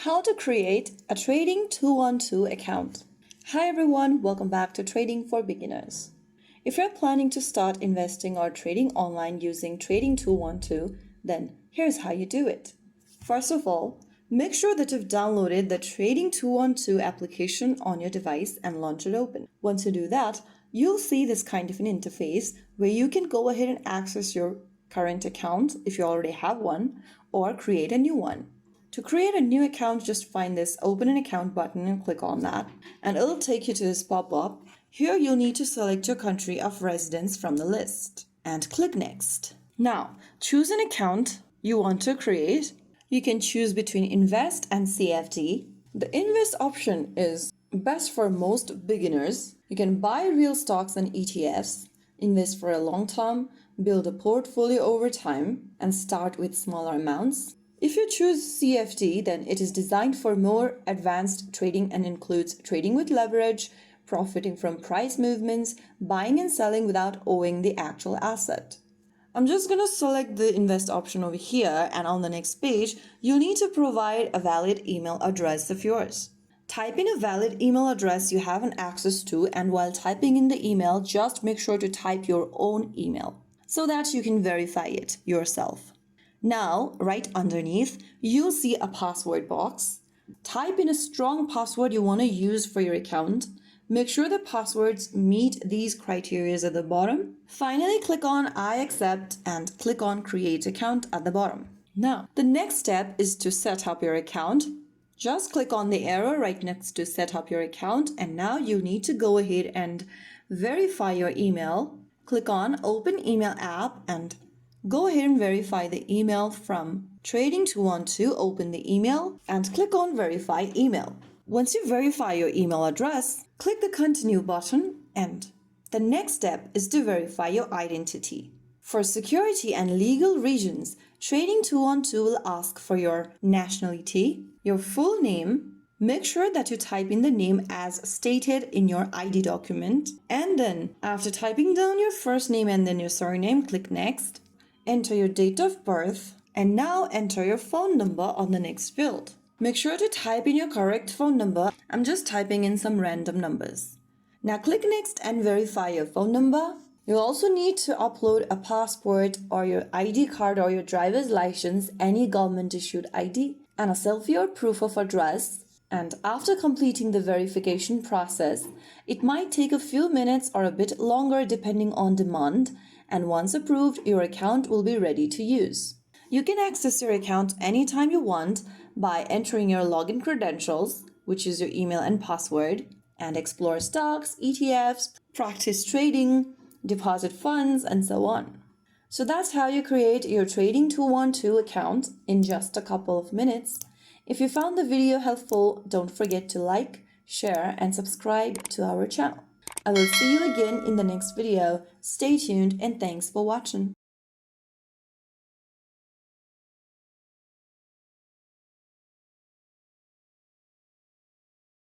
How to create a Trading 212 account. Hi everyone, welcome back to Trading for Beginners. If you're planning to start investing or trading online using Trading 212, then here's how you do it. First of all, make sure that you've downloaded the Trading 212 application on your device and launch it open. Once you do that, you'll see this kind of an interface where you can go ahead and access your current account if you already have one, or create a new one. To create a new account, just find this Open an Account button and click on that, and it'll take you to this pop-up. Here you'll need to select your country of residence from the list and click Next. Now, choose an account you want to create. You can choose between Invest and CFD. The Invest option is best for most beginners. You can buy real stocks and ETFs, invest for a long term, build a portfolio over time, and start with smaller amounts. If you choose CFD, then it is designed for more advanced trading and includes trading with leverage, profiting from price movements, buying and selling without owing the actual asset. I'm just going to select the Invest option over here, and on the next page, you'll need to provide a valid email address of yours. Type in a valid email address you have access to, and while typing in the email, just make sure to type your own email so that you can verify it yourself. Now, right underneath, you'll see a password box. Type in a strong password you want to use for your account. Make sure the passwords meet these criteria at the bottom. Finally, click on I accept and click on Create Account at the bottom. Now, the next step is to set up your account. Just click on the arrow right next to set up your account, and now you need to go ahead and verify your email. Click on Open Email App and go ahead and verify the email from Trading 212. Open the email and click on Verify Email. Once you verify your email address, click the Continue button, and the next step is to verify your identity. For security and legal reasons, Trading 212 will ask for your nationality, your full name. Make sure that you type in the name as stated in your ID document, and then after typing down your first name and then your surname, click Next. Enter your date of birth, and now enter your phone number on the next field. Make sure to type in your correct phone number. I'm just typing in some random numbers. Now click Next and verify your phone number. You'll also need to upload a passport or your ID card or your driver's license, any government-issued ID, and a selfie or proof of address. And after completing the verification process, it might take a few minutes or a bit longer depending on demand, and once approved, your account will be ready to use. You can access your account anytime you want by entering your login credentials, which is your email and password, and explore stocks, ETFs, practice trading, deposit funds, and so on. So that's how you create your Trading 212 account in just a couple of minutes. If you found the video helpful, don't forget to like, share, and subscribe to our channel. I will see you again in the next video. Stay tuned and thanks for watching.